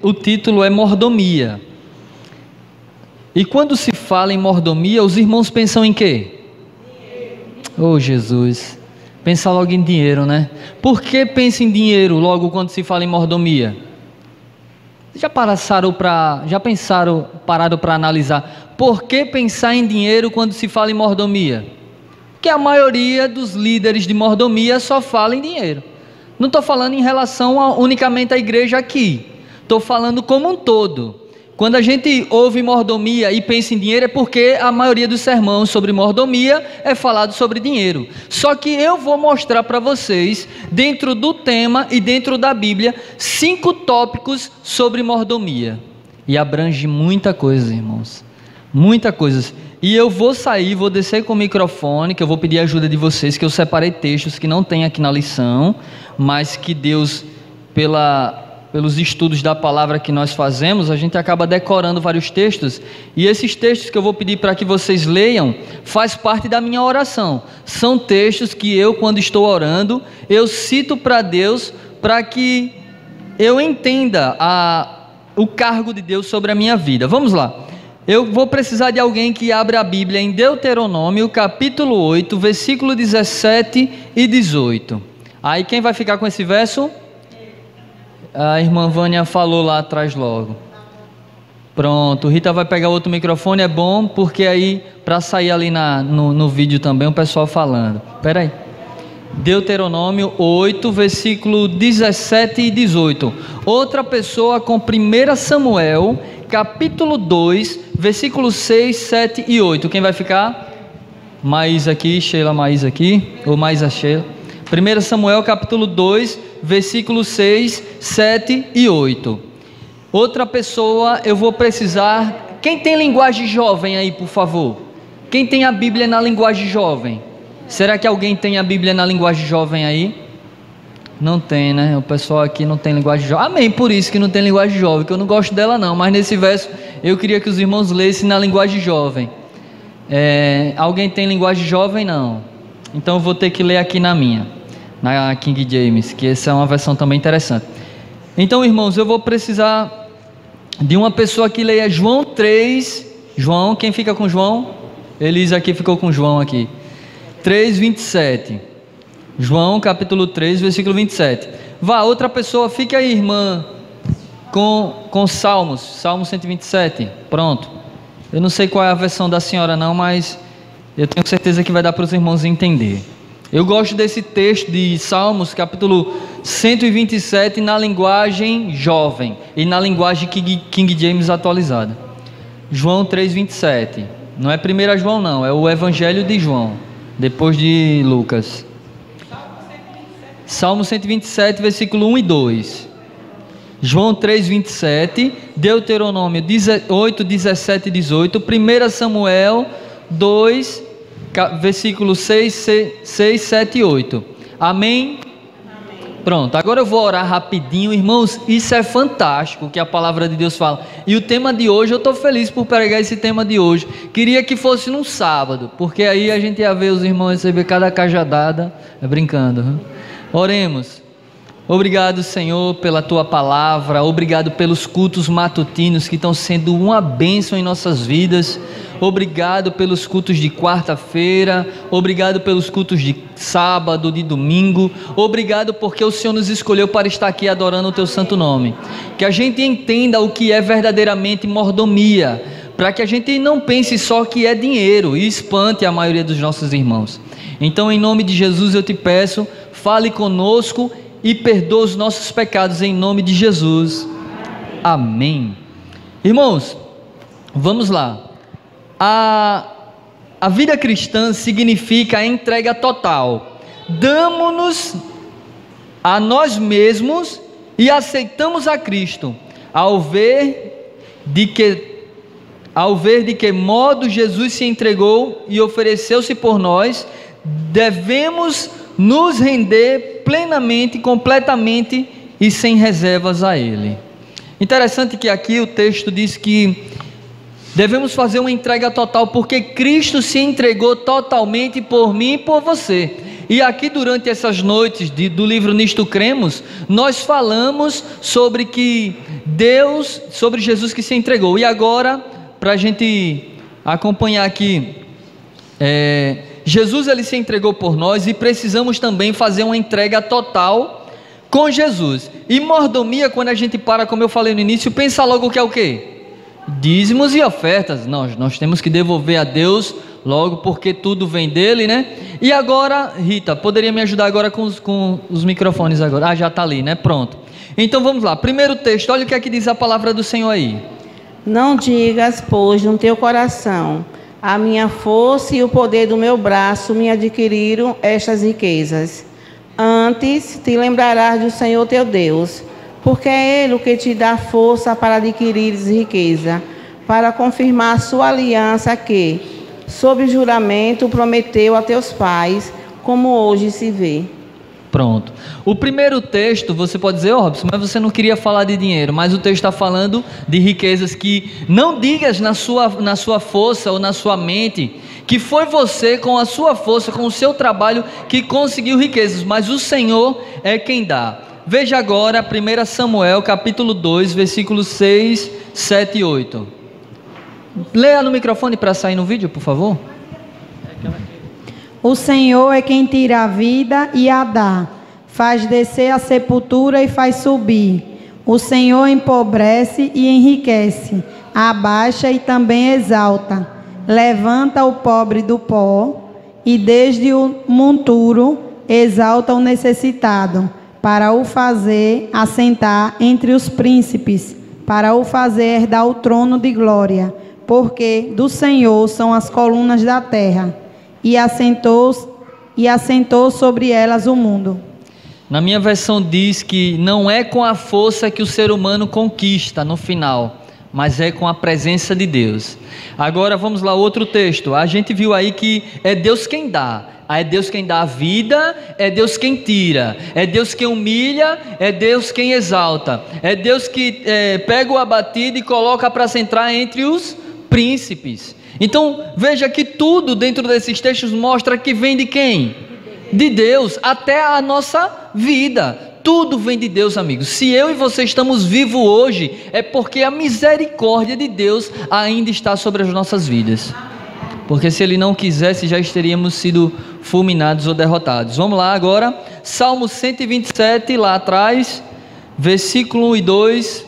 O título é mordomia. E quando se fala em mordomia, os irmãos pensam em quê? Oh, Jesus. Pensa logo em dinheiro, né? Por que pensa em dinheiro logo quando se fala em mordomia? Pararam para analisar por que pensar em dinheiro quando se fala em mordomia? Porque a maioria dos líderes de mordomia só fala em dinheiro. Não estou falando em relação unicamente à igreja aqui. Estou falando como um todo. Quando a gente ouve mordomia e pensa em dinheiro, é porque a maioria dos sermões sobre mordomia é falado sobre dinheiro. Só que eu vou mostrar para vocês, dentro do tema e dentro da Bíblia, 5 tópicos sobre mordomia. E abrange muita coisa, irmãos. Muita coisa. E eu vou descer com o microfone, que eu vou pedir a ajuda de vocês, que eu separei textos que não tem aqui na lição, mas que Deus, pelos estudos da palavra que nós fazemos, a gente acaba decorando vários textos, e esses textos que eu vou pedir para que vocês leiam, faz parte da minha oração. São textos que eu, quando estou orando, eu cito para Deus, para que eu entenda o cargo de Deus sobre a minha vida. Vamos lá. Eu vou precisar de alguém que abra a Bíblia em Deuteronômio, capítulo 8, versículo 17 e 18. Aí quem vai ficar com esse verso? A irmã Vânia falou lá atrás logo. Pronto, Rita vai pegar outro microfone, é bom, porque aí, para sair ali no vídeo também, o pessoal falando. Espera aí. Deuteronômio 8, versículo 17 e 18. Outra pessoa com 1 Samuel, capítulo 2, versículos 6, 7 e 8. Quem vai ficar? Maísa aqui, Sheila Maísa aqui, ou Maísa Sheila. 1 Samuel, capítulo 2, versículos 6, 7 e 8. Outra pessoa, eu vou precisar... Quem tem linguagem jovem aí, por favor? Quem tem a Bíblia na linguagem jovem? Será que alguém tem a Bíblia na linguagem jovem aí? Não tem, né? O pessoal aqui não tem linguagem jovem. Amém, por isso que não tem linguagem jovem, que eu não gosto dela não, mas nesse verso eu queria que os irmãos lessem na linguagem jovem. Alguém tem linguagem jovem? Não. Então eu vou ter que ler aqui na minha, na King James, que essa é uma versão também interessante. Então, irmãos, eu vou precisar de uma pessoa que leia João 3. João, quem fica com João? Elisa aqui ficou com João aqui. 3, 27. João capítulo 3, versículo 27. Vá, outra pessoa, fique aí, irmã, com Salmos, Salmo 127, pronto. Eu não sei qual é a versão da senhora não, mas eu tenho certeza que vai dar para os irmãos entender. Eu gosto desse texto de Salmos, capítulo 127, na linguagem jovem e na linguagem King James atualizada. João 3, 27. Não é 1 João não, é o Evangelho de João, depois de Lucas. Salmo 127, versículo 1 e 2. João 3, 27. Deuteronômio 8, 17 e 18. 1 Samuel 2, versículos 6, 7 e 8. Amém? Pronto, agora eu vou orar rapidinho. Irmãos, isso é fantástico que a palavra de Deus fala. E o tema de hoje, eu estou feliz por pregar esse tema de hoje. Queria que fosse num sábado, porque aí a gente ia ver os irmãos receber cada cajadada. Brincando. Oremos. Obrigado, Senhor, pela Tua palavra. Obrigado pelos cultos matutinos que estão sendo uma bênção em nossas vidas. Obrigado pelos cultos de quarta-feira. Obrigado pelos cultos de sábado, de domingo. Obrigado porque o Senhor nos escolheu para estar aqui adorando o Teu santo nome. Que a gente entenda o que é verdadeiramente mordomia, para que a gente não pense só que é dinheiro e espante a maioria dos nossos irmãos. Então, em nome de Jesus, eu te peço, fale conosco e perdoa os nossos pecados em nome de Jesus. Amém. Irmãos, vamos lá. A vida cristã significa a entrega total. Damos-nos a nós mesmos e aceitamos a Cristo, ao ver de que modo Jesus se entregou e ofereceu-se por nós, devemos nos render plenamente, completamente e sem reservas a Ele. Interessante que aqui o texto diz que devemos fazer uma entrega total, porque Cristo se entregou totalmente por mim e por você. E aqui durante essas noites do livro Nisto Cremos, nós falamos sobre sobre Jesus que se entregou. E agora, para a gente acompanhar aqui, Jesus ele se entregou por nós e precisamos também fazer uma entrega total com Jesus. E mordomia, quando a gente para, como eu falei no início, pensa logo que é o quê? Dízimos e ofertas. Nós temos que devolver a Deus logo, porque tudo vem dele, né? E agora, Rita, poderia me ajudar agora com os microfones agora? Ah, já está ali, né? Pronto. Então vamos lá, primeiro texto, olha o que é que diz a palavra do Senhor aí. Não digas, pois, no teu coração: a minha força e o poder do meu braço me adquiriram estas riquezas. Antes te lembrarás do Senhor teu Deus, porque é Ele o que te dá força para adquirires riqueza, para confirmar a sua aliança que, sob juramento, prometeu a teus pais, como hoje se vê. Pronto. O primeiro texto, você pode dizer, Robson, mas você não queria falar de dinheiro, mas o texto está falando de riquezas que não digas na sua força ou na sua mente, que foi você com a sua força, com o seu trabalho que conseguiu riquezas, mas o Senhor é quem dá. Veja agora 1 Samuel capítulo 2, versículos 6, 7 e 8. Leia no microfone para sair no vídeo, por favor. O Senhor é quem tira a vida e a dá, faz descer a sepultura e faz subir. O Senhor empobrece e enriquece, abaixa e também exalta. Levanta o pobre do pó e desde o monturo exalta o necessitado, para o fazer assentar entre os príncipes, para o fazer herdar o trono de glória, porque do Senhor são as colunas da terra, e assentou sobre elas o mundo. Na minha versão diz que não é com a força que o ser humano conquista no final, mas é com a presença de Deus. Agora vamos lá, outro texto. A gente viu aí que é Deus quem dá. É Deus quem dá a vida, é Deus quem tira, é Deus quem humilha, é Deus quem exalta, é Deus que pega o abatido e coloca para sentar entre os príncipes. Então veja que tudo dentro desses textos mostra que vem de quem? De Deus, até a nossa vida. Tudo vem de Deus, amigos. Se eu e você estamos vivos hoje, é porque a misericórdia de Deus ainda está sobre as nossas vidas. Porque se Ele não quisesse, já teríamos sido fulminados ou derrotados. Vamos lá agora, Salmo 127, lá atrás, versículo 1 e 2,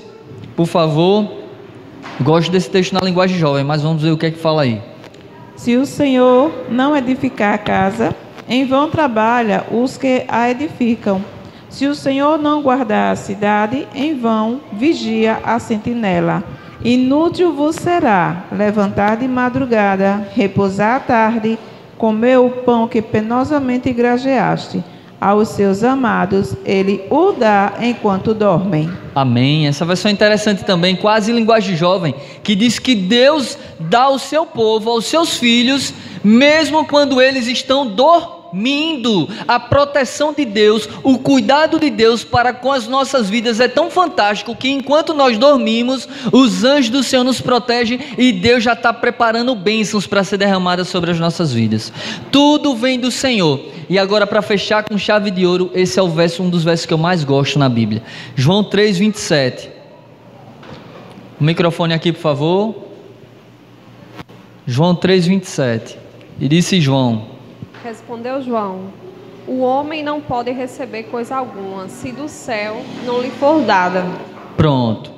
por favor. Gosto desse texto na linguagem jovem, mas vamos ver o que é que fala aí. Se o Senhor não edificar a casa, em vão trabalha os que a edificam. Se o Senhor não guardar a cidade, em vão vigia a sentinela. Inútil vos será levantar de madrugada, repousar à tarde, comer o pão que penosamente grajeaste. Aos seus amados ele o dá enquanto dormem. Amém. Essa versão é interessante também, quase linguagem jovem, que diz que Deus dá ao seu povo, aos seus filhos, mesmo quando eles estão dormindo. A proteção de Deus, o cuidado de Deus para com as nossas vidas é tão fantástico que enquanto nós dormimos, os anjos do Senhor nos protegem e Deus já está preparando bênçãos para ser derramadas sobre as nossas vidas. Tudo vem do Senhor. E agora, para fechar com chave de ouro, esse é um dos versos que eu mais gosto na Bíblia. João 3, 27. O microfone aqui, por favor. João 3, 27. E disse João: Respondeu João: o homem não pode receber coisa alguma, se do céu não lhe for dada. Pronto.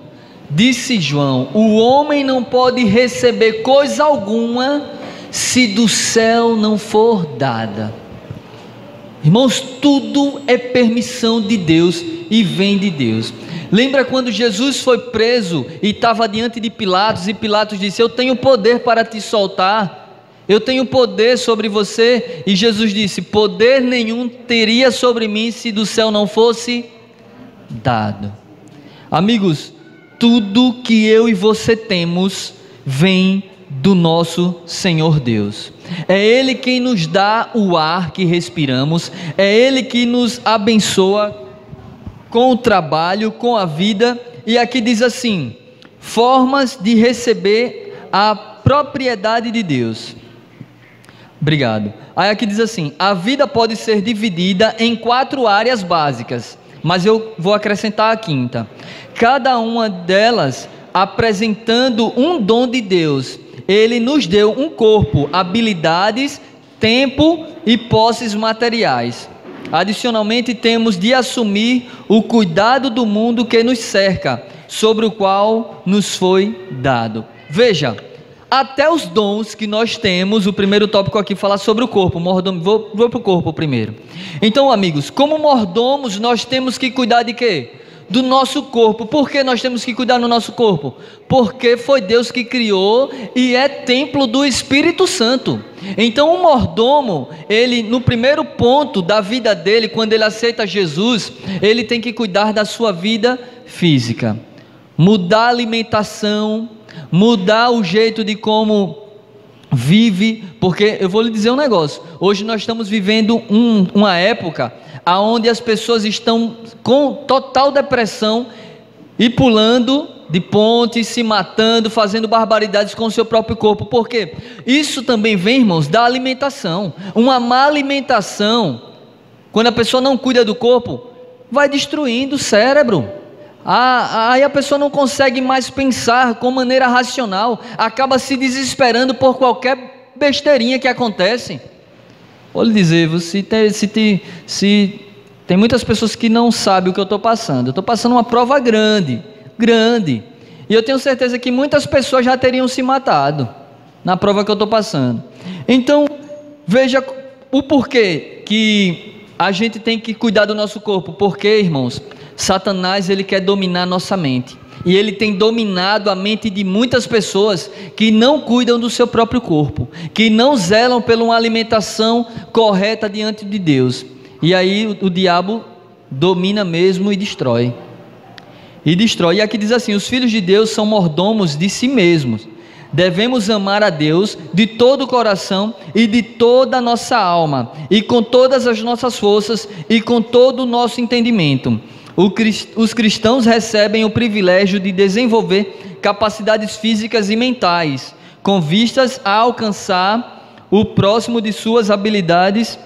Disse João: o homem não pode receber coisa alguma, se do céu não for dada. Irmãos, tudo é permissão de Deus e vem de Deus. Lembra quando Jesus foi preso e estava diante de Pilatos, e Pilatos disse: eu tenho poder para te soltar, eu tenho poder sobre você. E Jesus disse: poder nenhum teria sobre mim se do céu não fosse dado. Amigos, tudo que eu e você temos vem do nosso Senhor Deus. É Ele quem nos dá o ar que respiramos, é Ele que nos abençoa com o trabalho, com a vida. E aqui diz assim: formas de receber a propriedade de Deus. Obrigado. Aí aqui diz assim: a vida pode ser dividida em 4 áreas básicas, mas eu vou acrescentar a 5ª. Cada uma delas apresentando um dom de Deus. Ele nos deu um corpo, habilidades, tempo e posses materiais. Adicionalmente, temos de assumir o cuidado do mundo que nos cerca, sobre o qual nos foi dado. Veja, até os dons que nós temos, o primeiro tópico aqui fala sobre o corpo, mordomo, vou para o corpo primeiro. Então, amigos, como mordomos, nós temos que cuidar de quê? Do nosso corpo. Por que nós temos que cuidar do nosso corpo? Porque foi Deus que criou e é templo do Espírito Santo. Então o mordomo, ele no primeiro ponto da vida dele, quando ele aceita Jesus, ele tem que cuidar da sua vida física, mudar a alimentação, mudar o jeito de como vive, porque eu vou lhe dizer um negócio, hoje nós estamos vivendo uma época onde as pessoas estão com total depressão e pulando de pontes, se matando, fazendo barbaridades com o seu próprio corpo. Por quê? Isso também vem, irmãos, da alimentação. Uma má alimentação, quando a pessoa não cuida do corpo, vai destruindo o cérebro. Aí a pessoa não consegue mais pensar com maneira racional, acaba se desesperando por qualquer besteirinha que acontece. Vou lhe dizer, tem muitas pessoas que não sabem o que eu estou passando. Eu estou passando uma prova grande, e eu tenho certeza que muitas pessoas já teriam se matado na prova que eu estou passando. Então, veja o porquê que a gente tem que cuidar do nosso corpo. Porque, irmãos, Satanás, ele quer dominar nossa mente, e ele tem dominado a mente de muitas pessoas que não cuidam do seu próprio corpo, que não zelam por uma alimentação correta diante de Deus. E aí o diabo domina mesmo e destrói. E aqui diz assim: os filhos de Deus são mordomos de si mesmos. Devemos amar a Deus de todo o coração e de toda a nossa alma, e com todas as nossas forças e com todo o nosso entendimento. Os cristãos recebem o privilégio de desenvolver capacidades físicas e mentais, com vistas a alcançar o próximo de suas habilidades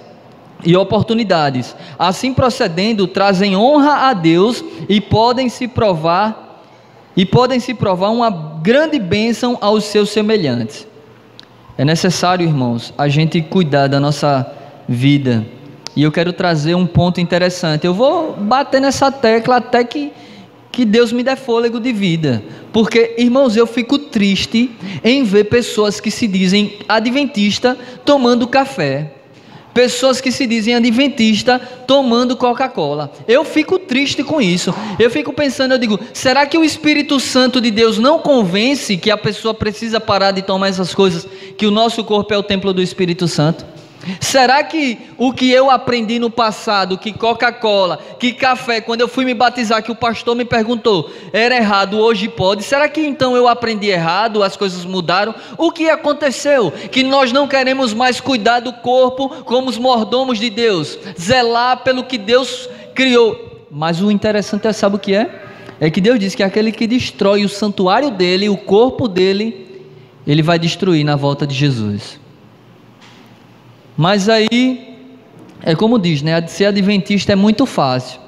e oportunidades. Assim procedendo, trazem honra a Deus e podem se provar uma grande bênção aos seus semelhantes. É necessário, irmãos, a gente cuidar da nossa vida. E eu quero trazer um ponto interessante. Eu vou bater nessa tecla até que Deus me dê fôlego de vida. Porque, irmãos, eu fico triste em ver pessoas que se dizem adventista tomando café. Pessoas que se dizem adventista tomando Coca-Cola. Eu fico triste com isso. Eu fico pensando, eu digo, será que o Espírito Santo de Deus não convence que a pessoa precisa parar de tomar essas coisas, que o nosso corpo é o templo do Espírito Santo? Será que o que eu aprendi no passado, que Coca-Cola, que café, quando eu fui me batizar, que o pastor me perguntou, era errado, hoje pode? Será que então eu aprendi errado, as coisas mudaram? O que aconteceu? Que nós não queremos mais cuidar do corpo como os mordomos de Deus, zelar pelo que Deus criou. Mas o interessante é, sabe o que é? É que Deus diz que aquele que destrói o santuário dele, o corpo dele, ele vai destruir na volta de Jesus. Mas aí, é como diz, né? Ser adventista é muito fácil.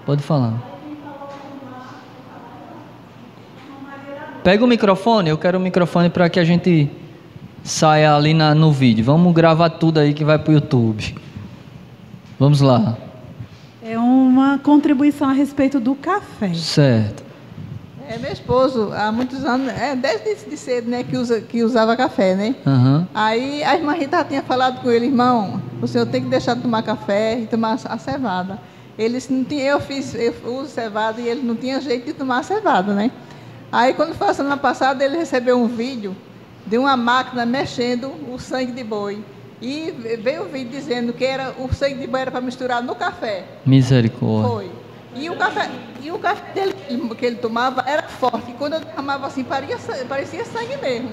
Pode falar. Pega o microfone, eu quero o microfone para que a gente saia ali no vídeo. Vamos gravar tudo aí que vai para o YouTube. Vamos lá. É uma contribuição a respeito do café. Certo. Meu esposo, há muitos anos, desde cedo, né, que usava café, né? Uhum. Aí a irmã Rita tinha falado com ele, irmão, o senhor tem que deixar de tomar café e tomar a cevada. Ele disse, não tinha, eu uso cevada e ele não tinha jeito de tomar a cevada, né? Aí quando foi a semana passada, ele recebeu um vídeo de uma máquina mexendo o sangue de boi. E veio o vídeo dizendo que o sangue de boi era para misturar no café. Misericórdia. Foi. E o café dele que ele tomava era forte. E quando eu derramava assim, parecia sangue mesmo.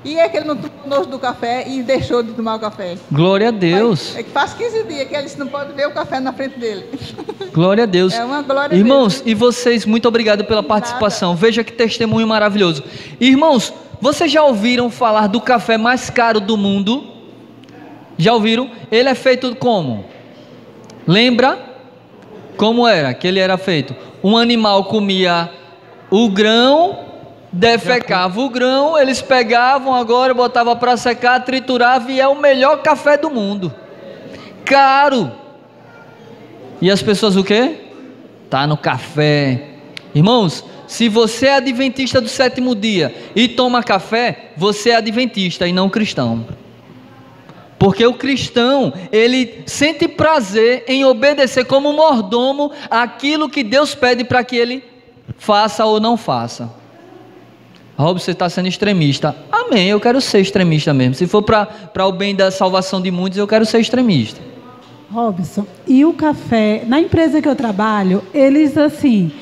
E é que ele não tomou nojo do café e deixou de tomar o café. Glória a Deus. É que faz 15 dias que ele não pode ver o café na frente dele. Glória a Deus. É uma glória a Deus. Irmãos, e vocês, muito obrigado pela participação. Veja que testemunho maravilhoso. Irmãos, vocês já ouviram falar do café mais caro do mundo? Já ouviram? Ele é feito como? Lembra como era que ele era feito? Um animal comia o grão, defecava o grão, eles pegavam agora, botavam para secar, trituravam e é o melhor café do mundo. Caro. E as pessoas o quê? Tá no café. Irmãos, se você é adventista do sétimo dia e toma café, você é adventista e não cristão. Porque o cristão, ele sente prazer em obedecer como mordomo aquilo que Deus pede para que ele faça ou não faça. Rob, você está sendo extremista. Amém, eu quero ser extremista mesmo. Se for para o bem da salvação de muitos, eu quero ser extremista. Robson, e o café, na empresa que eu trabalho, eles assim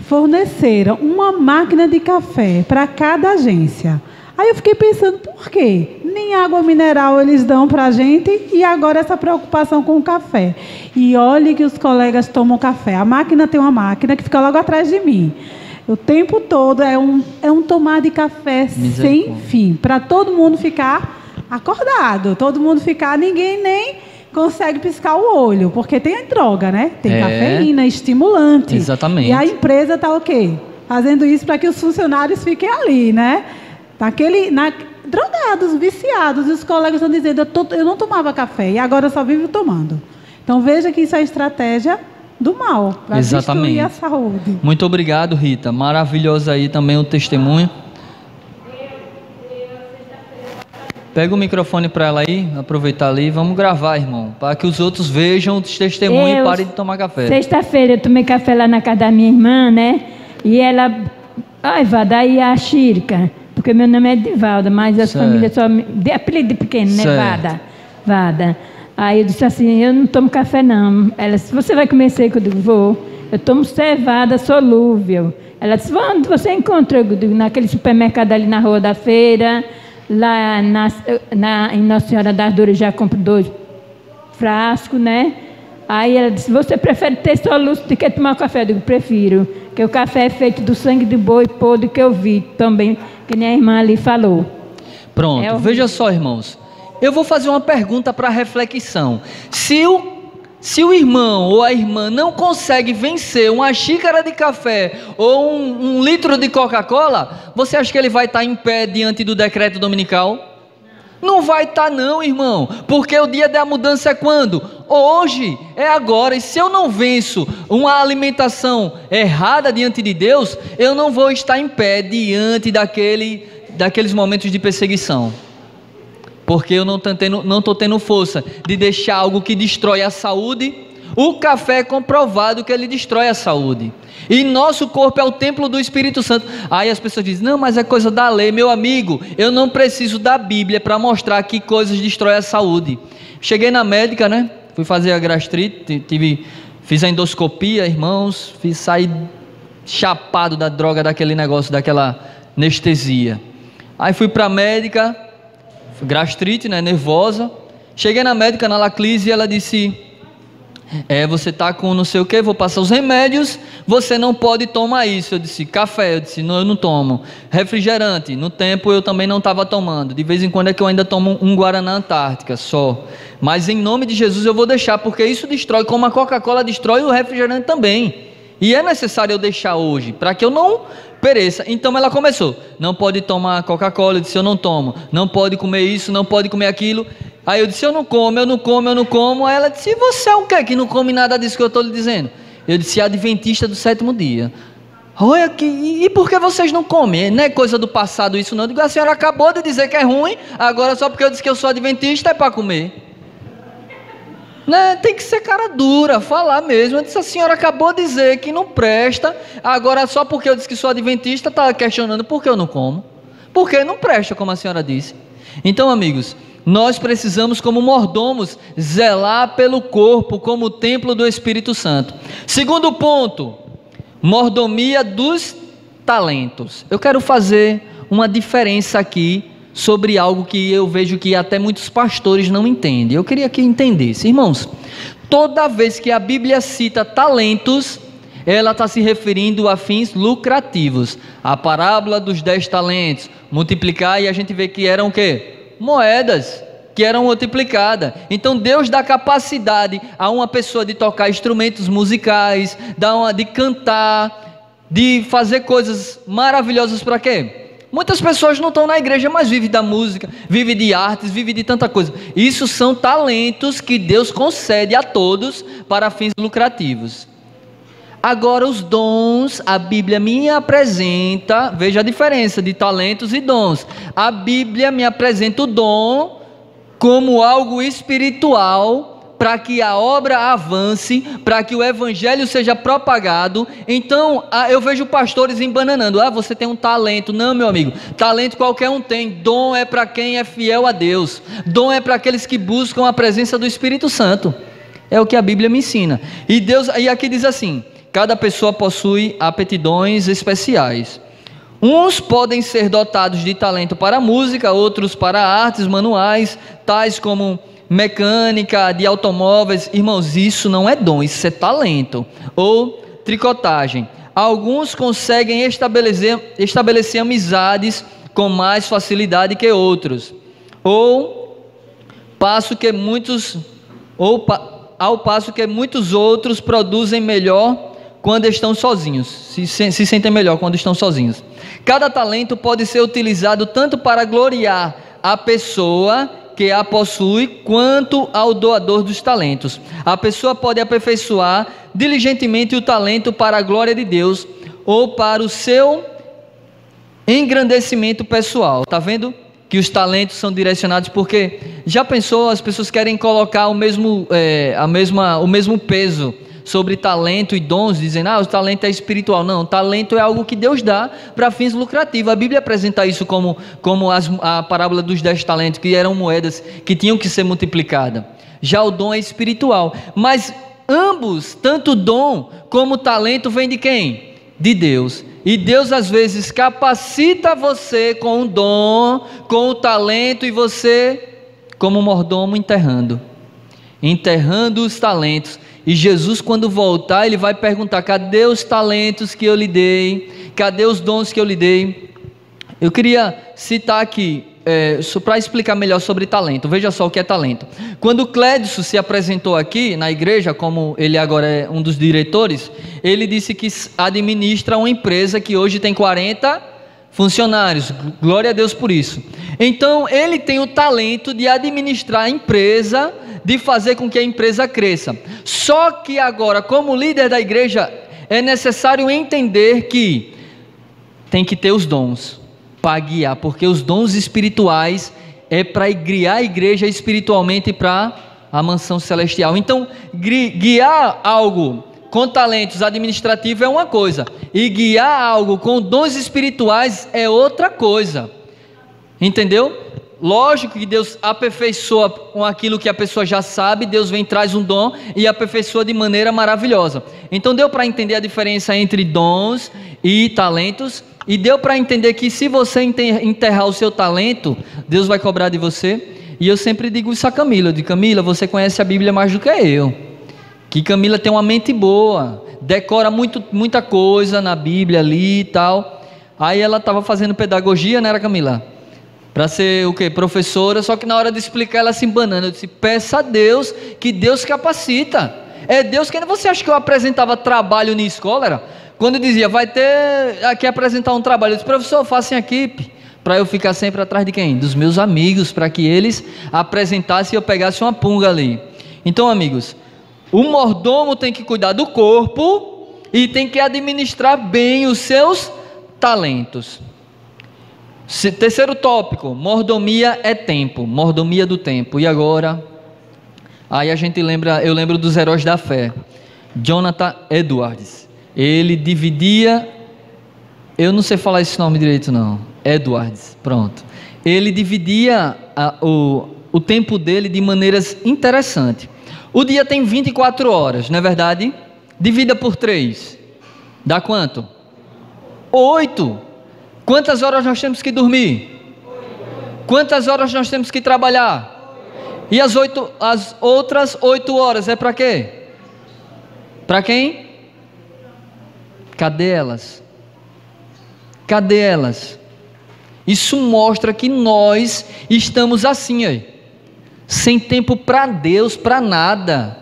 forneceram uma máquina de café para cada agência. Aí eu fiquei pensando, por quê? Nem água mineral eles dão para a gente e agora essa preocupação com o café. E olhe que os colegas tomam café. A máquina tem uma máquina que fica logo atrás de mim. O tempo todo é um tomar de café sem fim, para todo mundo ficar acordado, todo mundo ficar, ninguém nem consegue piscar o olho, porque tem a droga, né? Tem cafeína, estimulante. Exatamente. E a empresa está o quê? Fazendo isso para que os funcionários fiquem ali, né? Drogados, viciados. E os colegas estão dizendo, eu não tomava café e agora eu só vivo tomando. Então veja que isso é estratégia do mal, para destruir a saúde. Muito obrigado, Rita. Maravilhoso aí também o testemunho. Pega o microfone para ela aí, aproveitar ali, vamos gravar, irmão, para que os outros vejam os testemunhos e parem de tomar café. Sexta-feira eu tomei café lá na casa da minha irmã, né? E ela, Vada, aí a Xírica, porque meu nome é Divalda, mas as famílias só de apelido pequeno, né? Vada. Aí eu disse assim, eu não tomo café não. Ela disse, você vai comer seco? Eu digo, vou. Eu tomo cevada solúvel. Ela disse, onde você encontra? Eu digo, naquele supermercado ali na Rua da Feira, lá em Nossa Senhora das Dores, já compro 2 frascos, né? Aí ela disse, você prefere ter soluço do que tomar café? Eu digo, prefiro, porque o café é feito do sangue do boi podre que eu vi também, que minha irmã ali falou. Pronto, veja só, irmãos. Eu vou fazer uma pergunta para reflexão. Se o irmão ou a irmã não consegue vencer uma xícara de café ou um litro de Coca-Cola, você acha que ele vai estar em pé diante do decreto dominical? Não vai estar não, irmão, porque o dia da mudança é quando? Hoje, é agora. E se eu não venço uma alimentação errada diante de Deus, eu não vou estar em pé diante daqueles momentos de perseguição. Porque eu não estou tendo força de deixar algo que destrói a saúde. O café é comprovado que ele destrói a saúde. E nosso corpo é o templo do Espírito Santo. Aí as pessoas dizem, não, mas é coisa da lei. Meu amigo, eu não preciso da Bíblia para mostrar que coisas destroem a saúde. Cheguei na médica, né? Fui fazer a gastrite, fiz a endoscopia, irmãos, saí chapado da droga, daquele negócio, daquela anestesia. Aí fui para a médica, gastrite, né, nervosa. Cheguei na médica, na Laclise, e ela disse, você está com não sei o que, vou passar os remédios, você não pode tomar isso. Eu disse, café, eu disse, não, eu não tomo. Refrigerante, no tempo eu também não estava tomando, de vez em quando é que eu ainda tomo um Guaraná Antártica só, mas em nome de Jesus eu vou deixar, porque isso destrói, como a Coca-Cola destrói, o refrigerante também, e é necessário eu deixar hoje, para que eu não pereça. Então ela começou, não pode tomar Coca-Cola. Eu disse, eu não tomo. Não pode comer isso, não pode comer aquilo. Aí eu disse, eu não como. Aí ela disse, e você é o quê que não come nada disso que eu estou lhe dizendo? Eu disse, adventista do sétimo dia. Olha, e por que vocês não comem? Não é coisa do passado isso não. Eu digo, a senhora acabou de dizer que é ruim, agora só porque eu disse que eu sou adventista é para comer. Né? Tem que ser cara dura, falar mesmo. Eu disse, a senhora acabou de dizer que não presta, agora só porque eu disse que sou adventista, está questionando por que eu não como. Porque não presta, como a senhora disse. Então, amigos, nós precisamos, como mordomos, zelar pelo corpo como o templo do Espírito Santo. Segundo ponto, mordomia dos talentos. Eu quero fazer uma diferença aqui sobre algo que eu vejo que até muitos pastores não entendem. Eu queria que entendesse, irmãos, toda vez que a Bíblia cita talentos, ela está se referindo a fins lucrativos. A parábola dos 10 talentos, multiplicar, e a gente vê que eram o quê? Moedas que eram multiplicadas. Então Deus dá capacidade a uma pessoa de tocar instrumentos musicais, de cantar, de fazer coisas maravilhosas. Para quê? Muitas pessoas não estão na igreja, mas vivem da música, vivem de artes, vivem de tanta coisa. Isso são talentos que Deus concede a todos para fins lucrativos. Agora, os dons, a Bíblia me apresenta, veja a diferença de talentos e dons. A Bíblia me apresenta o dom como algo espiritual, para que a obra avance, para que o evangelho seja propagado. Então, eu vejo pastores embananando: você tem um talento. Não, meu amigo, talento qualquer um tem. Dom é para quem é fiel a Deus. Dom é para aqueles que buscam a presença do Espírito Santo. É o que a Bíblia me ensina. E aqui diz assim: cada pessoa possui aptidões especiais. Uns podem ser dotados de talento para a música, outros para artes manuais, tais como mecânica, de automóveis. Irmãos, isso não é dom, isso é talento. Ou tricotagem. Alguns conseguem estabelecer amizades com mais facilidade que outros. Ao passo que muitos outros produzem melhor quando estão sozinhos, se sentem melhor quando estão sozinhos. Cada talento pode ser utilizado tanto para gloriar a pessoa que a possui, quanto ao doador dos talentos. A pessoa pode aperfeiçoar diligentemente o talento para a glória de Deus ou para o seu engrandecimento pessoal. Está vendo que os talentos são direcionados? Porque já pensou, as pessoas querem colocar o mesmo peso sobre talento e dons, dizendo: o talento é espiritual. Não, talento é algo que Deus dá para fins lucrativos. A Bíblia apresenta isso como a parábola dos 10 talentos, que eram moedas que tinham que ser multiplicadas. Já o dom é espiritual. Mas ambos, tanto o dom como o talento, vem de quem? De Deus. E Deus às vezes capacita você com o dom, com o talento, e você, como mordomo, enterrando os talentos. E Jesus, quando voltar, ele vai perguntar: cadê os talentos que eu lhe dei? Cadê os dons que eu lhe dei? Eu queria citar aqui, para explicar melhor sobre talento. Veja só o que é talento. Quando Clédson se apresentou aqui na igreja, como ele agora é um dos diretores, ele disse que administra uma empresa que hoje tem 40 funcionários. Glória a Deus por isso. Então, ele tem o talento de administrar a empresa, de fazer com que a empresa cresça. Só que agora, como líder da igreja, é necessário entender que tem que ter os dons para guiar, porque os dons espirituais é para guiar a igreja espiritualmente para a mansão celestial. Então, guiar algo com talentos administrativos é uma coisa, e guiar algo com dons espirituais é outra coisa. Entendeu? Lógico que Deus aperfeiçoa com aquilo que a pessoa já sabe. Deus vem, traz um dom e aperfeiçoa de maneira maravilhosa. Então deu para entender a diferença entre dons e talentos, e deu para entender que se você enterrar o seu talento, Deus vai cobrar de você. E eu sempre digo isso a Camila: eu digo: Camila, você conhece a Bíblia mais do que eu. Que Camila tem uma mente boa, decora muita coisa na Bíblia ali e tal. Aí ela estava fazendo pedagogia, não era, Camila? Para ser o quê? Professora. Só que na hora de explicar, ela se embanando. Eu disse: peça a Deus, que Deus capacita. É Deus que... Você acha que eu apresentava trabalho na escola? Era? Quando eu dizia: vai ter aqui apresentar um trabalho, eu disse: professor, faça em equipe. Para eu ficar sempre atrás de quem? Dos meus amigos, para que eles apresentassem e eu pegasse uma punga ali. Então, amigos, o mordomo tem que cuidar do corpo e tem que administrar bem os seus talentos. Terceiro tópico: mordomia é tempo, mordomia do tempo. E agora? Aí eu lembro dos heróis da fé. Jonathan Edwards. Ele dividia, eu não sei falar esse nome direito não, Edwards, pronto. Ele dividia o tempo dele de maneiras interessantes. O dia tem 24 horas, não é verdade? Divida por 3, dá quanto? 8. Quantas horas nós temos que dormir? Quantas horas nós temos que trabalhar? E as outras 8 horas é para quê? Para quem? Cadê elas? Cadê elas? Isso mostra que nós estamos assim aí. sem tempo para Deus, para nada.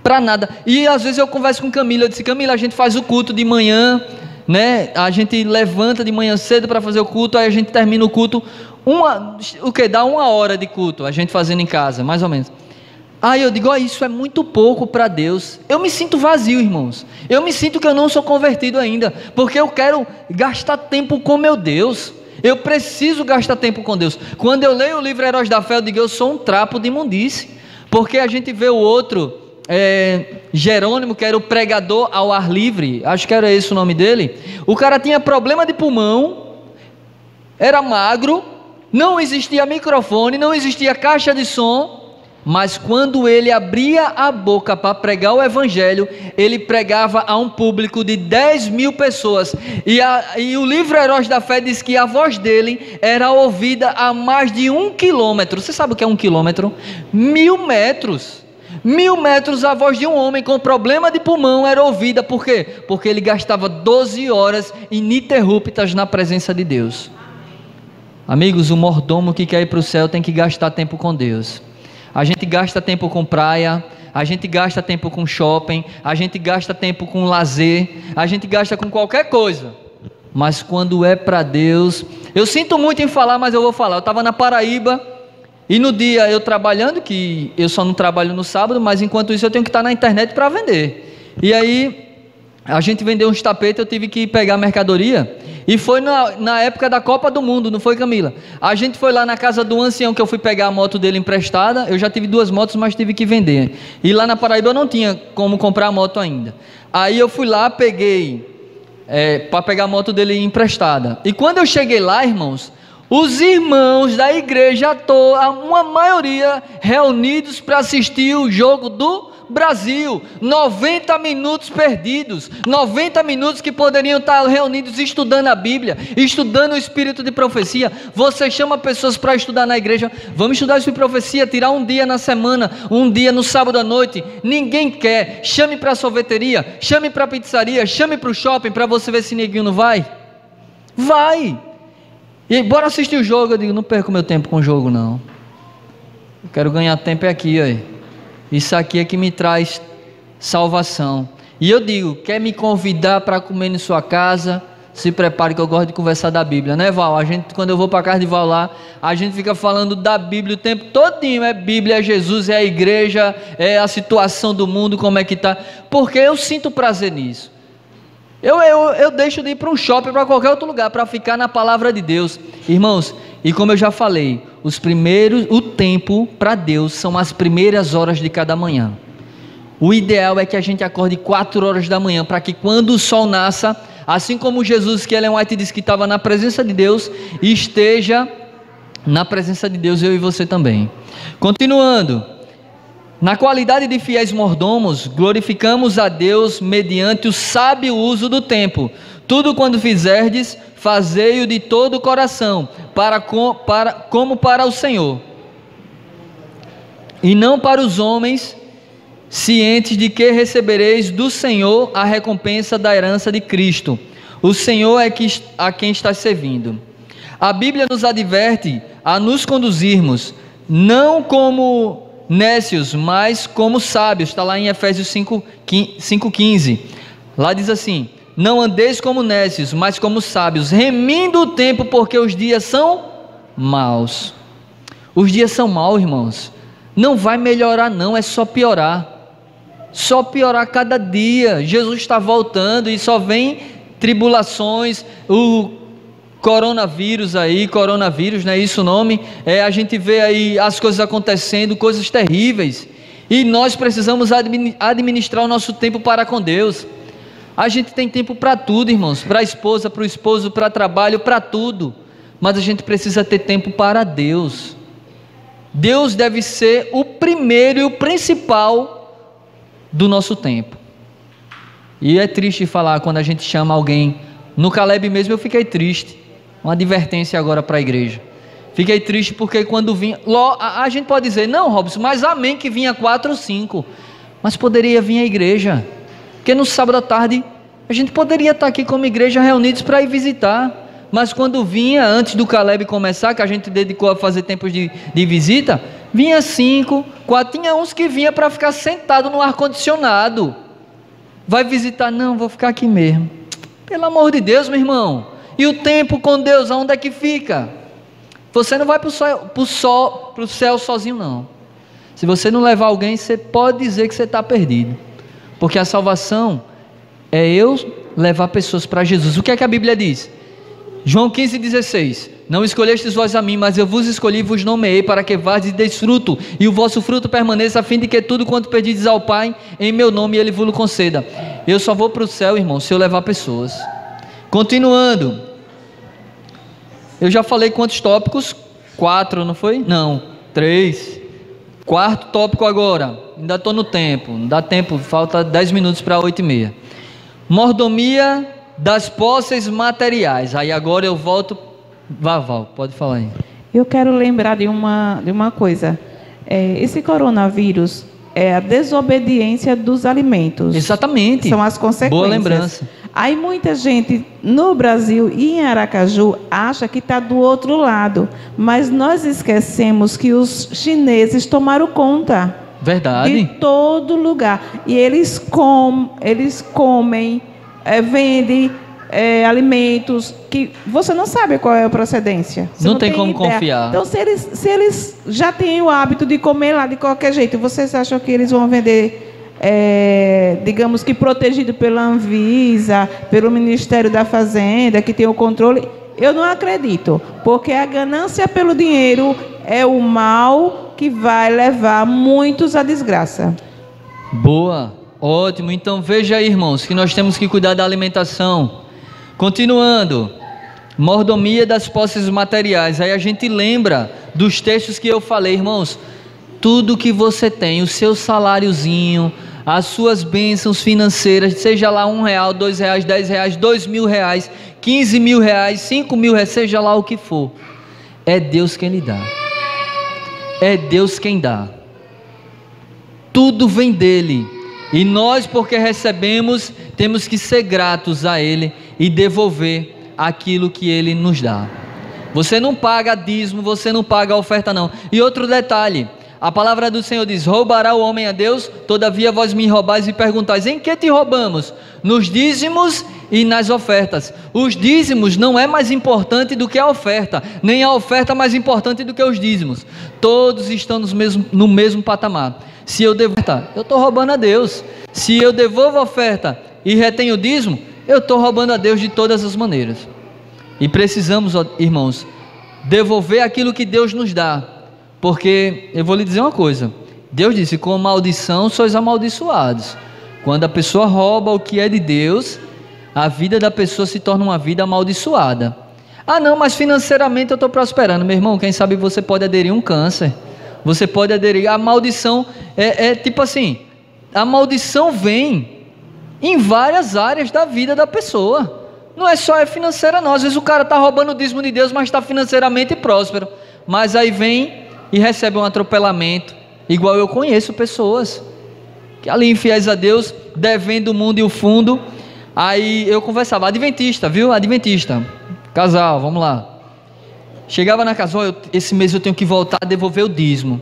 Para nada. E às vezes eu converso com Camila, eu disse: Camila, a gente faz o culto de manhã, né? A gente levanta de manhã cedo para fazer o culto, aí a gente termina o culto, dá 1 hora de culto, a gente fazendo em casa, mais ou menos. Aí eu digo: isso é muito pouco para Deus. Eu me sinto vazio, irmãos. Eu me sinto que eu não sou convertido ainda, porque eu quero gastar tempo com meu Deus. Eu preciso gastar tempo com Deus. Quando eu leio o livro Heróis da Fé, eu digo: eu sou um trapo de imundície, porque a gente vê o outro, Jerônimo, que era o pregador ao ar livre, acho que era esse o nome dele. O cara tinha problema de pulmão, era magro, não existia microfone, não existia caixa de som, mas quando ele abria a boca para pregar o evangelho, ele pregava a um público de 10.000 pessoas, e o livro Heróis da Fé diz que a voz dele era ouvida a mais de 1 quilômetro. Você sabe o que é 1 quilômetro? 1.000 metros. 1.000 metros, a voz de um homem com problema de pulmão era ouvida. Por quê? Porque ele gastava 12 horas ininterruptas na presença de Deus. Amigos, o mordomo que quer ir para o céu tem que gastar tempo com Deus. A gente gasta tempo com praia, a gente gasta tempo com shopping, a gente gasta tempo com lazer, a gente gasta com qualquer coisa, mas quando é para Deus, eu sinto muito em falar, mas eu vou falar. Eu estava na Paraíba, e no dia eu trabalhando, que eu só não trabalho no sábado, mas enquanto isso eu tenho que estar na internet para vender. E aí a gente vendeu uns tapetes, eu tive que pegar mercadoria, e foi na época da Copa do Mundo, não foi, Camila? A gente foi lá na casa do ancião, que eu fui pegar a moto dele emprestada. Eu já tive 2 motos, mas tive que vender, e lá na Paraíba eu não tinha como comprar a moto ainda. Aí eu fui lá, peguei para pegar a moto dele emprestada, e quando eu cheguei lá, irmãos, os irmãos da igreja toda, uma maioria reunidos para assistir o jogo do Brasil. 90 minutos perdidos, 90 minutos que poderiam estar reunidos estudando a Bíblia, estudando o espírito de profecia. Você chama pessoas para estudar na igreja: vamos estudar isso de profecia, tirar um dia na semana, um dia no sábado à noite. Ninguém quer. Chame para a sorveteria, chame para a pizzaria, chame para o shopping, para você ver se neguinho não vai. Vai. E bora assistir o jogo. Eu digo: não perco meu tempo com o jogo, não. Eu quero ganhar tempo aqui, aí. Isso aqui é que me traz salvação. E eu digo: quer me convidar para comer em sua casa? Se prepare, que eu gosto de conversar da Bíblia, né, Val? Quando eu vou para a casa de Val lá, a gente fica falando da Bíblia o tempo todinho. É Bíblia, é Jesus, é a igreja, é a situação do mundo, como é que está. Porque eu sinto prazer nisso. Eu deixo de ir para um shopping, para qualquer outro lugar, para ficar na palavra de Deus. Irmãos, e como eu já falei, o tempo para Deus são as primeiras horas de cada manhã. O ideal é que a gente acorde 4 horas da manhã, para que quando o sol nasça, assim como Jesus, que Ellen White disse que estava na presença de Deus, esteja na presença de Deus, eu e você também. Continuando. Na qualidade de fiéis mordomos, glorificamos a Deus mediante o sábio uso do tempo. Tudo quando fizerdes, fazei-o de todo o coração, como para o Senhor, e não para os homens, cientes de que recebereis do Senhor a recompensa da herança de Cristo. O Senhor é a quem está servindo. A Bíblia nos adverte a nos conduzirmos, não como nécios, mas como sábios. Está lá em Efésios 5,15. Lá diz assim: não andeis como nécios, mas como sábios, remindo o tempo, porque os dias são maus. Os dias são maus, irmãos. Não vai melhorar não, é só piorar. Só piorar cada dia. Jesus está voltando e só vem tribulações. O coronavírus, não é isso o nome? A gente vê aí as coisas acontecendo, coisas terríveis, e nós precisamos administrar o nosso tempo para com Deus. A gente tem tempo para tudo, irmãos, para a esposa, para o esposo, para trabalho, para tudo, mas a gente precisa ter tempo para Deus. Deus deve ser o primeiro e o principal do nosso tempo. E é triste falar quando a gente chama alguém. No Caleb mesmo eu fiquei triste. Uma advertência agora para a igreja. Fiquei triste porque quando vinha, a gente pode dizer: não, Robson, mas amém que vinha 4 ou 5, mas poderia vir a igreja, porque no sábado à tarde a gente poderia estar aqui como igreja reunidos para ir visitar, mas quando vinha, antes do Caleb começar, que a gente dedicou a fazer tempos de visita, Vinha 5, 4, tinha uns que vinha para ficar sentado no ar-condicionado. Vai visitar? Não, vou ficar aqui mesmo. Pelo amor de Deus, meu irmão. E o tempo com Deus, aonde é que fica? Você não vai para o céu sozinho, não. Se você não levar alguém, você pode dizer que você está perdido. Porque a salvação é eu levar pessoas para Jesus. O que é que a Bíblia diz? João 15,16. Não escolhestes vós a mim, mas eu vos escolhi e vos nomeei para que vades e deis fruto, e o vosso fruto permaneça, a fim de que tudo quanto pedides ao Pai, em meu nome, Ele vos conceda. Eu só vou para o céu, irmão, se eu levar pessoas. Continuando. Eu já falei quantos tópicos? 4, não foi? Não, 3. Quarto tópico agora. Ainda estou no tempo. Não dá tempo, falta 10 minutos para 8h30. Mordomia das posses materiais. Aí agora eu volto. Val, pode falar aí. Eu quero lembrar de uma coisa. Esse coronavírus é a desobediência dos alimentos. Exatamente. São as consequências. Boa lembrança. Aí muita gente no Brasil e em Aracaju acha que está do outro lado. Mas nós esquecemos que os chineses tomaram conta. Verdade. De todo lugar. E eles comem, vendem alimentos que você não sabe qual é a procedência. Você não tem como ideia. confiar. Então, se eles já têm o hábito de comer lá de qualquer jeito, vocês acham que eles vão vender, digamos que protegido pela Anvisa, pelo Ministério da Fazenda, que tem o controle? Eu não acredito, porque a ganância pelo dinheiro é o mal que vai levar muitos à desgraça. Boa, ótimo. Então veja aí, irmãos, que nós temos que cuidar da alimentação. Continuando, mordomia das posses materiais. Aí a gente lembra dos textos que eu falei, irmãos. Tudo que você tem, o seu saláriozinho, as suas bênçãos financeiras, seja lá R$1, R$2, R$10, R$2.000, R$15.000, R$5.000, seja lá o que for, é Deus quem lhe dá. É Deus quem dá. Tudo vem dele. E nós, porque recebemos, temos que ser gratos a Ele e devolver aquilo que Ele nos dá. Você não paga dízimo, você não paga a oferta não. E outro detalhe, a palavra do Senhor diz: roubará o homem a Deus? Todavia vós me roubais e perguntais: em que te roubamos? Nos dízimos e nas ofertas. Os dízimos não é mais importante do que a oferta, nem a oferta mais importante do que os dízimos. Todos estão no mesmo patamar. Se eu devolvo, eu estou roubando a Deus. Se eu devolvo a oferta e retenho o dízimo, eu estou roubando a Deus de todas as maneiras. E precisamos, irmãos, devolver aquilo que Deus nos dá. Porque eu vou lhe dizer uma coisa: Deus disse: com maldição sois amaldiçoados. Quando a pessoa rouba o que é de Deus, a vida da pessoa se torna uma vida amaldiçoada. Ah não, mas financeiramente eu estou prosperando. Meu irmão, quem sabe você pode aderir a um câncer. Você pode aderir. A maldição é tipo assim: a maldição vem em várias áreas da vida da pessoa. Não é só financeira não. Às vezes o cara está roubando o dízimo de Deus, mas está financeiramente próspero. Mas aí vem e recebe um atropelamento. Igual eu conheço pessoas que ali infiéis a Deus, devendo o mundo e o fundo. Aí eu conversava, adventista, viu? Adventista, casal, vamos lá. Chegava na casa: esse mês eu tenho que voltar a devolver o dízimo.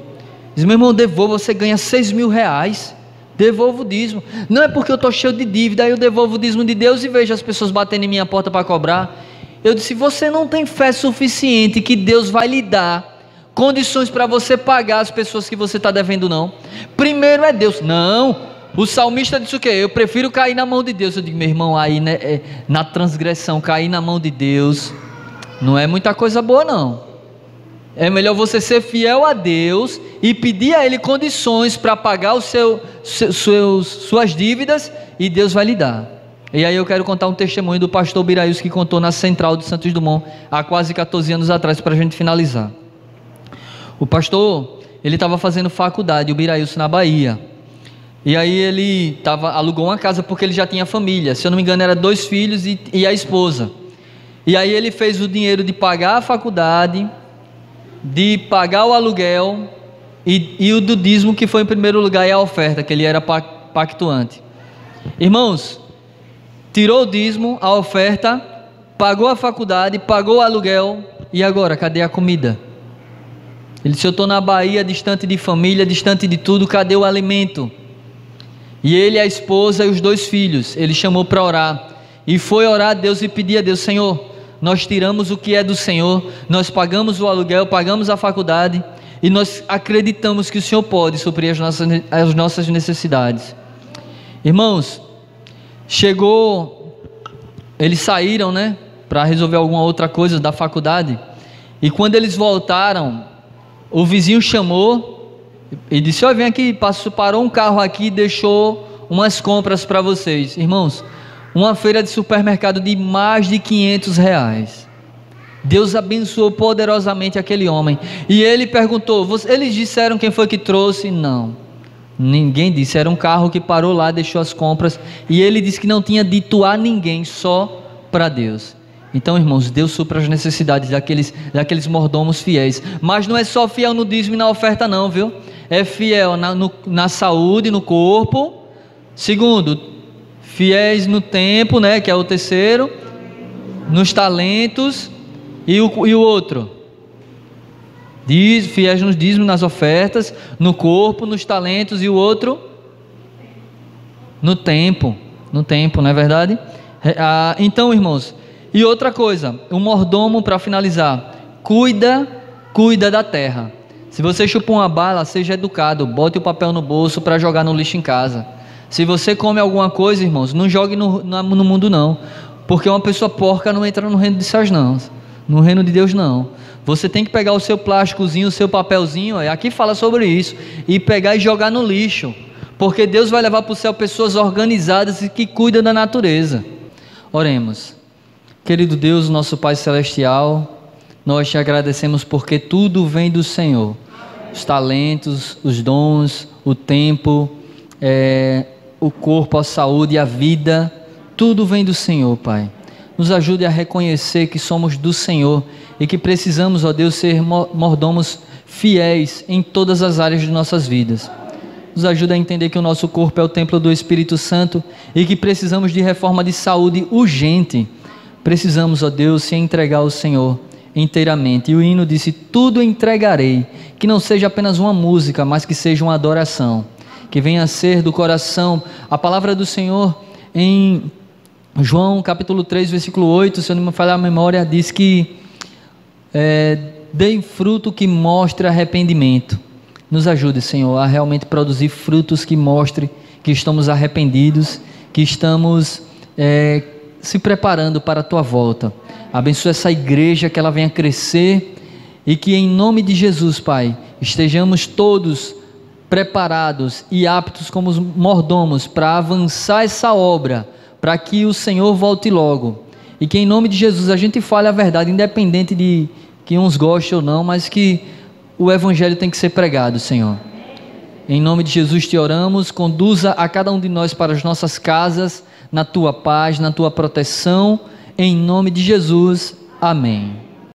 Diz: meu irmão, devolva, você ganha R$6.000. Devolvo o dízimo. Não é porque eu estou cheio de dívida, aí eu devolvo o dízimo de Deus e vejo as pessoas batendo em minha porta para cobrar. Eu disse: você não tem fé suficiente que Deus vai lhe dar condições para você pagar as pessoas que você está devendo, não. Primeiro é Deus. Não, o salmista disse o quê? Eu prefiro cair na mão de Deus. Eu digo: meu irmão, aí né, na transgressão, cair na mão de Deus não é muita coisa boa não. É melhor você ser fiel a Deus e pedir a Ele condições para pagar suas dívidas, e Deus vai lhe dar. E aí eu quero contar um testemunho do pastor Biraíus, que contou na Central de Santos Dumont há quase 14 anos atrás, para a gente finalizar. O pastor, ele estava fazendo faculdade, o Biraíus, na Bahia. E aí ele alugou uma casa porque ele já tinha família. Se eu não me engano, eram 2 filhos e a esposa. E aí ele fez o dinheiro de pagar a faculdade, de pagar o aluguel e o do dízimo, que foi em primeiro lugar, e a oferta, que ele era pactuante. Irmãos, tirou o dízimo, a oferta, pagou a faculdade, pagou o aluguel, e agora, cadê a comida? Ele disse: eu estou na Bahia, distante de família, distante de tudo, cadê o alimento? E ele, a esposa e os 2 filhos, ele chamou para orar. E foi orar a Deus e pedir a Deus: Senhor, nós tiramos o que é do Senhor, nós pagamos o aluguel, pagamos a faculdade, e nós acreditamos que o Senhor pode suprir as nossas necessidades. Irmãos, eles saíram, né, para resolver alguma outra coisa da faculdade, e quando eles voltaram, o vizinho chamou e disse: vem aqui, parou um carro aqui e deixou umas compras para vocês. Irmãos, uma feira de supermercado de mais de R$500. Deus abençoou poderosamente aquele homem. E ele perguntou: eles disseram quem foi que trouxe? Não, ninguém disse. Era um carro que parou lá, deixou as compras. E ele disse que não tinha dito a ninguém, só para Deus. Então, irmãos, Deus supra as necessidades daqueles mordomos fiéis. Mas não é só fiel no dízimo e na oferta não, viu? É fiel na saúde, no corpo. Segundo, fiéis no tempo, né, que é o terceiro. Nos talentos. E o outro? Fiéis nos dízimos, nas ofertas. No corpo, nos talentos. E o outro? No tempo. No tempo, não é verdade? Então, irmãos, e outra coisa, o mordomo, para finalizar, cuida da terra. Se você chupa uma bala, seja educado, bote o papel no bolso para jogar no lixo em casa. Se você come alguma coisa, irmãos, não jogue no mundo não, porque uma pessoa porca não entra no reino de Deus não, no reino de Deus não. Você tem que pegar o seu plásticozinho, o seu papelzinho, aqui fala sobre isso, e pegar e jogar no lixo, porque Deus vai levar para o céu pessoas organizadas e que cuidam da natureza. Oremos. Querido Deus, nosso Pai Celestial, nós te agradecemos porque tudo vem do Senhor. Os talentos, os dons, o tempo, o corpo, a saúde, a vida, tudo vem do Senhor, Pai. Nos ajude a reconhecer que somos do Senhor e que precisamos, ó Deus, ser mordomos fiéis em todas as áreas de nossas vidas. Nos ajude a entender que o nosso corpo é o templo do Espírito Santo e que precisamos de reforma de saúde urgente. Precisamos, ó Deus, se entregar ao Senhor inteiramente. E o hino disse: tudo entregarei, que não seja apenas uma música, mas que seja uma adoração, que venha a ser do coração. A palavra do Senhor em João capítulo 3, versículo 8, se eu não me falhar a memória, diz que deem fruto que mostre arrependimento. Nos ajude, Senhor, a realmente produzir frutos que mostrem que estamos arrependidos, que estamos se preparando para a Tua volta. Abençoa essa igreja, que ela venha crescer e que em nome de Jesus, Pai, estejamos todos preparados e aptos como mordomos para avançar essa obra, para que o Senhor volte logo, e que em nome de Jesus a gente fale a verdade, independente de que uns gostem ou não, mas que o Evangelho tem que ser pregado, Senhor. Em nome de Jesus te oramos, conduza a cada um de nós para as nossas casas, na Tua paz, na Tua proteção, em nome de Jesus, amém.